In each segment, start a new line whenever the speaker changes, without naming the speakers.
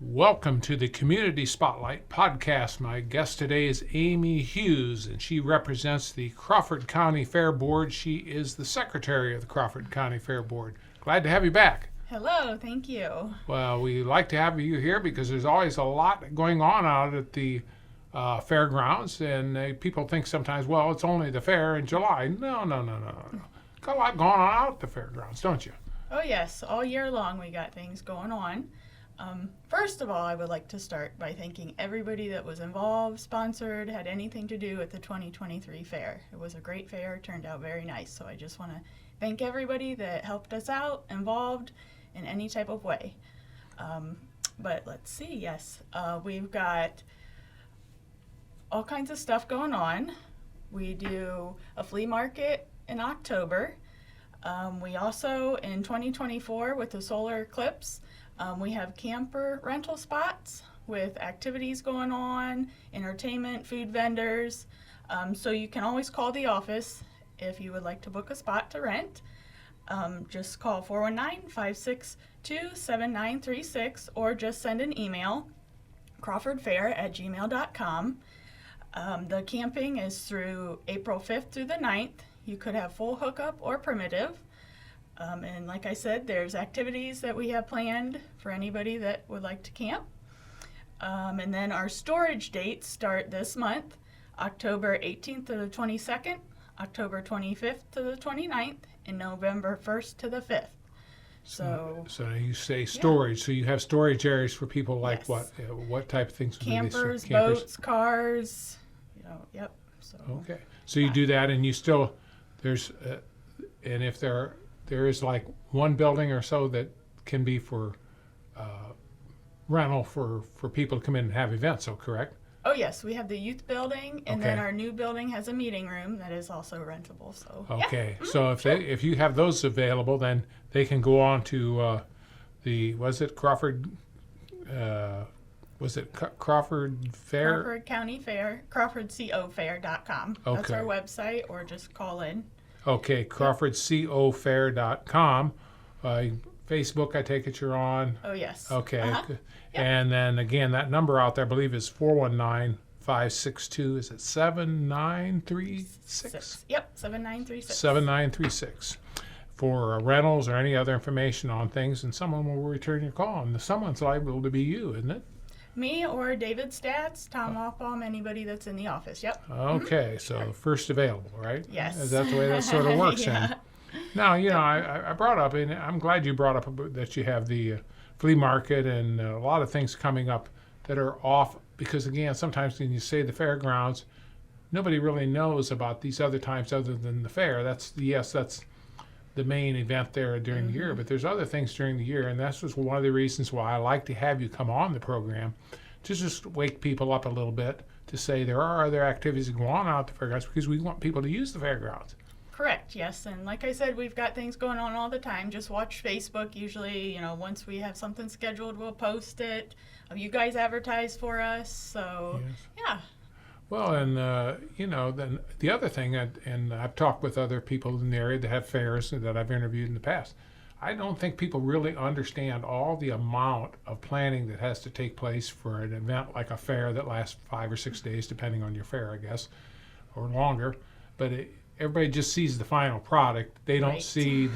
Welcome to the Community Spotlight podcast. My guest today is Amy Hughes, and she represents the Crawford County Fair Board. She is the secretary of the Crawford County Fair Board. Glad to have you back.
Hello, thank you.
Well, we like to have you here because there's always a lot going on out at the fairgrounds, and people think sometimes, well, it's only the fair in July. No. Got a lot going on out at the fairgrounds, don't you?
Oh yes, all year long we got things going on. First of all, I would like to start by thanking everybody that was involved, sponsored, had anything to do with the 2023 fair. It was a great fair, turned out very nice, so I just want to thank everybody that helped us out, involved in any type of way. But let's see, yes, we've got all kinds of stuff going on. We do a flea market in October. We also, in 2024, with the solar eclipse, we have camper rental spots with activities going on, entertainment, food vendors. So you can always call the office if you would like to book a spot to rent. Just call 419-562-7936 or just send an email, crawfordfair@gmail.com. The camping is through April 5th through the 9th. You could have full hookup or primitive. And like I said, there's activities that we have planned for anybody that would like to camp. And then our storage dates start this month, October 18th to the 22nd, October 25th to the 29th, and November 1st to the 5th.
So you say storage, so you have storage areas for people like
Yes.
what type of things would
Campers,
be these?
boats, cars, yep. So
Okay, so you do that, and you still and if there is like one building or so that can be for rental for people to come in and have events. So correct?
Oh yes, we have the youth building, and then
Okay.
our new building has a meeting room that is also rentable. So
Okay, so if you have those available, then they can go on to Crawford? Crawford Fair?
Crawford County Fair, crawfordcofair.com. That's our
Okay.
website, or just call in.
Okay, crawfordcofair.com. Facebook, I take it you're on.
Oh yes.
Okay.
Uh-huh.
And then again, that number out there, I believe, is 419-562, is it 7936?
Yep, 7936.
7936. For rentals or any other information on things, and someone will return your call. And someone's liable to be you, isn't it?
Me or David Stats, Tom Offbaum, anybody that's in the office. Yep.
Okay, so first available, right?
Yes.
That's the way that sort of works.
Yeah.
And now, I brought up, and I'm glad you brought up that you have the flea market and a lot of things coming up that are off, because again, sometimes when you say the fairgrounds, nobody really knows about these other times other than the fair. That's the main event there during the year, but there's other things during the year, and that's just one of the reasons why I like to have you come on the program, to just wake people up a little bit, to say there are other activities that go on out at the fairgrounds, because we want people to use the fairgrounds.
Correct, yes. And like I said, we've got things going on all the time. Just watch Facebook. Usually, once we have something scheduled, we'll post it. You guys advertise for us, so
Yes.
yeah.
Well, and then the other thing, and I've talked with other people in the area that have fairs that I've interviewed in the past, I don't think people really understand all the amount of planning that has to take place for an event like a fair that lasts 5 or 6 days, depending on your fair, I guess, or longer. But everybody just sees the final product. They don't
Right.
see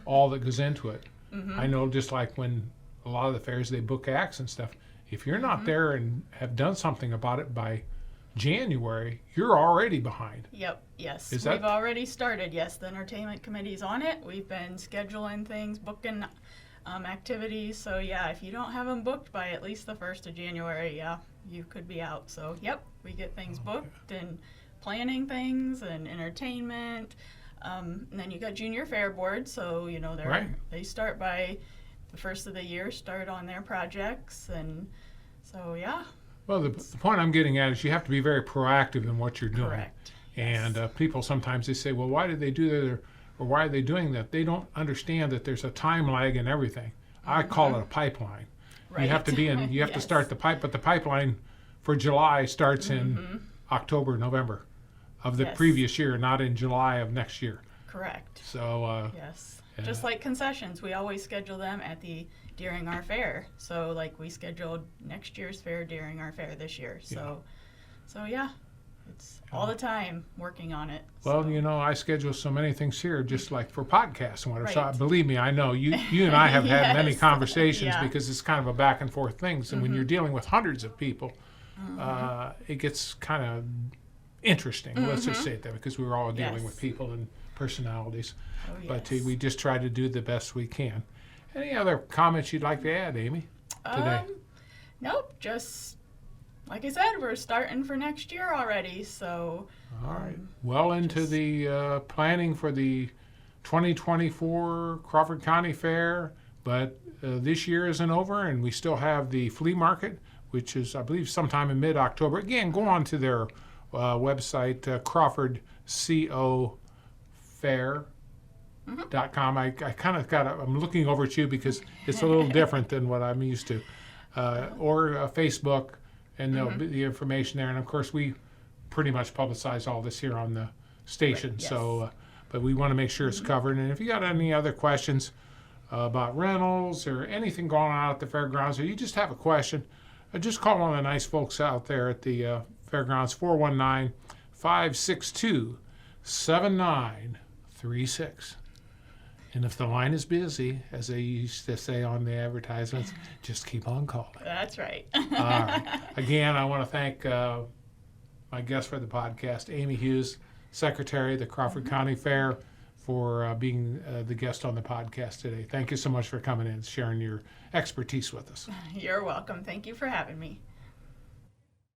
all that goes into it.
Mm-hmm.
I know, just like when a lot of the fairs, they book acts and stuff. If you're not there and have done something about it by January, you're already behind.
Yep, yes.
Is that-
We've already started, yes. The entertainment committee's on it. We've been scheduling things, booking activities. So yeah, if you don't have them booked by at least the 1st of January, yeah, you could be out. So yep, we get things booked and planning things and entertainment. And then you got Junior Fair Board, so
Right.
they start by the first of the year, start on their projects, and so yeah.
Well, the point I'm getting at is you have to be very proactive in what you're doing.
Correct.
And people sometimes they say, well, why did they do that, or why are they doing that? They don't understand that there's a time lag in everything. I call it a pipeline.
Right.
You have to be in. You have to
Yes.
start the pipe, but the pipeline for July starts in October, November of the
Yes.
previous year, not in July of next year.
Correct.
So
Yes.
Yeah.
Just like concessions, we always schedule them at the during our fair. So like we scheduled next year's fair during our fair this year. So yeah, it's all the time working on it.
Well,
so.
I schedule so many things here, just like for podcasts and whatever. So
Right.
believe me, I know you and I have had many
Yes.
conversations
Yeah.
because it's kind of a back and forth thing. And when you're dealing with hundreds of people, it gets kind of interesting. Let's just say it that, because we're all dealing with
Yes.
people and personalities.
Oh,
But
yes.
we just try to do the best we can. Any other comments you'd like to add, Amy, today?
Nope, just like I said, we're starting for next year already. So
All right. Well into
just-
the planning for the 2024 Crawford County Fair, but this year isn't over, and we still have the flea market, which is, I believe, sometime in mid-October. Again, go on to their website, Crawford CO Fair.com. I kind of I'm looking over at you because it's a little different than what I'm used to. Or Facebook, and there'll be the information there. And of course, we pretty much publicize all this here on the station.
Right, yes.
So, but we want to make sure it's covered. And if you got any other questions about rentals or anything going on at the fairgrounds, or you just have a question, just call one of the nice folks out there at the fairgrounds, 419-562-7936. And if the line is busy, as they used to say on the advertisements, just keep on calling.
that's right.
All right. Again, I want to thank my guest for the podcast, Amy Hughes, Secretary of the Crawford County Fair, for being the guest on the podcast today. Thank you so much for coming in and sharing your expertise with us.
You're welcome. Thank you for having me.